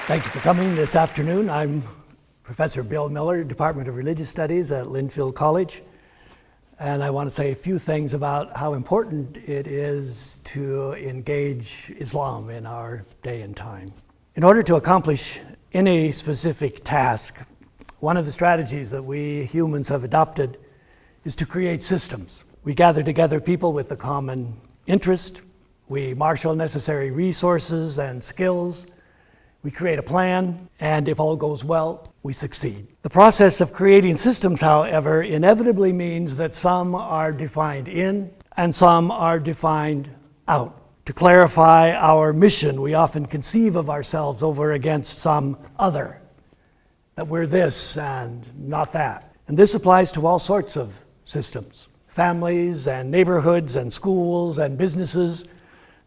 Thank you for coming this afternoon. I'm Professor Bill Millar, Department of Religious Studies at Linfield College. And I want to say a few things about how important it is to engage Islam in our day and time. In order to accomplish any specific task, one of the strategies that we humans have adopted is to create systems. We gather together people with a common interest. We marshal necessary resources and skills. We create a plan, and if all goes well, we succeed. The process of creating systems, however, inevitably means that some are defined in and some are defined out. To clarify our mission, we often conceive of ourselves over against some other, that we're this and not that. And this applies to all sorts of systems: families and neighborhoods and schools and businesses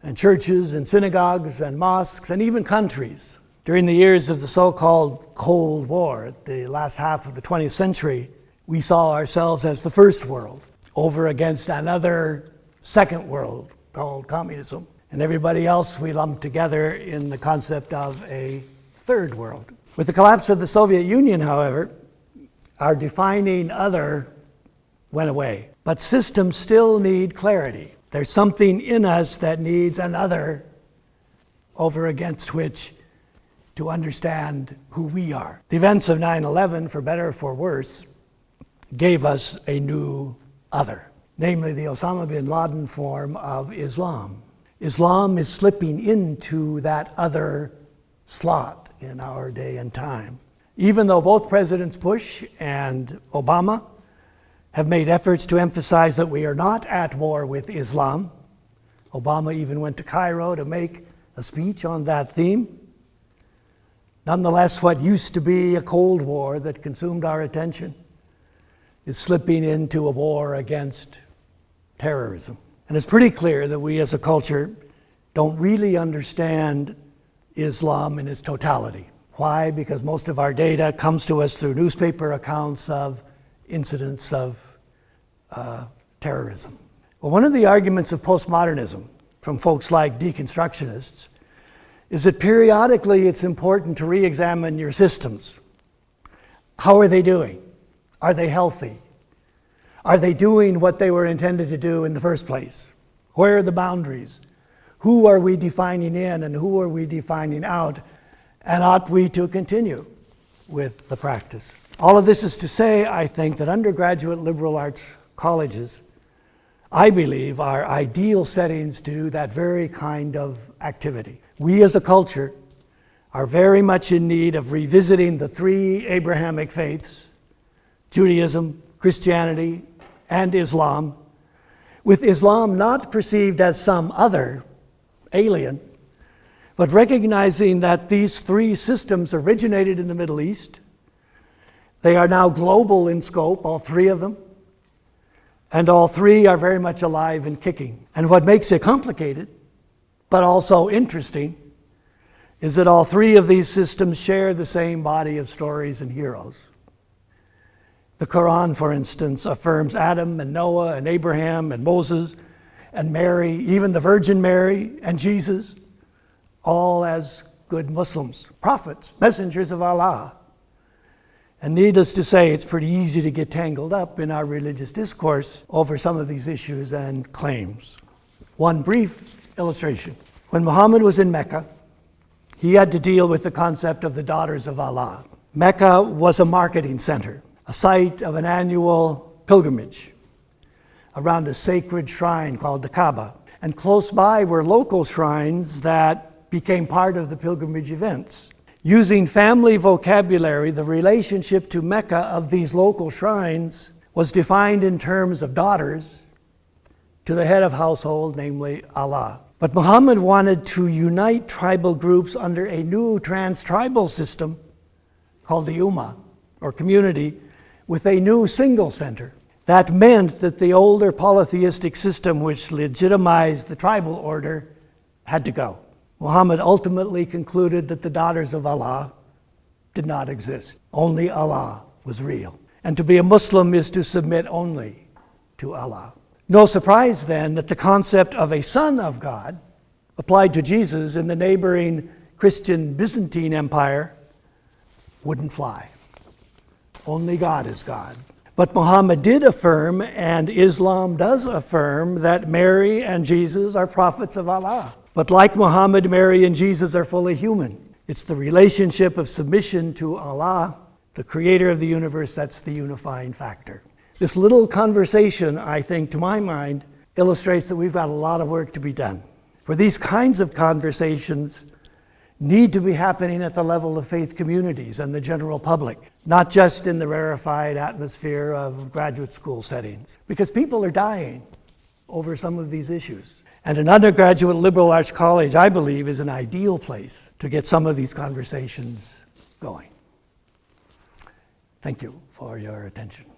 and churches and synagogues and mosques and even countries. During the years of the so-called Cold War, the last half of the 20th century, we saw ourselves as the first world over against another second world called communism. And everybody else we lumped together in the concept of a third world. With the collapse of the Soviet Union, however, our defining other went away. But systems still need clarity. There's something in us that needs another over against which to understand who we are. The events of 9/11, for better or for worse, gave us a new other, namely the Osama bin Laden form of Islam. Islam is slipping into that other slot in our day and time. Even though both Presidents Bush and Obama have made efforts to emphasize that we are not at war with Islam, Obama even went to Cairo to make a speech on that theme. Nonetheless, what used to be a Cold War that consumed our attention is slipping into a war against terrorism. And it's pretty clear that we as a culture don't really understand Islam in its totality. Why? Because most of our data comes to us through newspaper accounts of incidents of terrorism. Well, one of the arguments of postmodernism from folks like deconstructionists is that periodically it's important to re-examine your systems. How are they doing? Are they healthy? Are they doing what they were intended to do in the first place? Where are the boundaries? Who are we defining in and who are we defining out? And ought we to continue with the practice? All of this is to say, I think, that undergraduate liberal arts colleges, I believe, are ideal settings to do that very kind of activity. We as a culture are very much in need of revisiting the three Abrahamic faiths, Judaism, Christianity, and Islam, with Islam not perceived as some other, alien, but recognizing that these three systems originated in the Middle East. They are now global in scope, all three of them, and all three are very much alive and kicking. And what makes it complicated, but also interesting, is that all three of these systems share the same body of stories and heroes. The Quran, for instance, affirms Adam and Noah and Abraham and Moses and Mary, even the Virgin Mary and Jesus, all as good Muslims, prophets, messengers of Allah. And needless to say, it's pretty easy to get tangled up in our religious discourse over some of these issues and claims. One brief illustration. When Muhammad was in Mecca, he had to deal with the concept of the daughters of Allah. Mecca was a marketing center, a site of an annual pilgrimage around a sacred shrine called the Kaaba. And close by were local shrines that became part of the pilgrimage events. Using family vocabulary, the relationship to Mecca of these local shrines was defined in terms of daughters to the head of household, namely Allah. But Muhammad wanted to unite tribal groups under a new trans-tribal system called the Ummah, or community, with a new single center. That meant that the older polytheistic system which legitimized the tribal order had to go. Muhammad ultimately concluded that the daughters of Allah did not exist. Only Allah was real. And to be a Muslim is to submit only to Allah. No surprise then that the concept of a son of God applied to Jesus in the neighboring Christian Byzantine Empire wouldn't fly. Only God is God. But Muhammad did affirm, and Islam does affirm, that Mary and Jesus are prophets of Allah. But like Muhammad, Mary and Jesus are fully human. It's the relationship of submission to Allah, the creator of the universe, that's the unifying factor. This little conversation, I think, to my mind, illustrates that we've got a lot of work to be done. For these kinds of conversations need to be happening at the level of faith communities and the general public, not just in the rarefied atmosphere of graduate school settings, because people are dying over some of these issues. And an undergraduate liberal arts college, I believe, is an ideal place to get some of these conversations going. Thank you for your attention.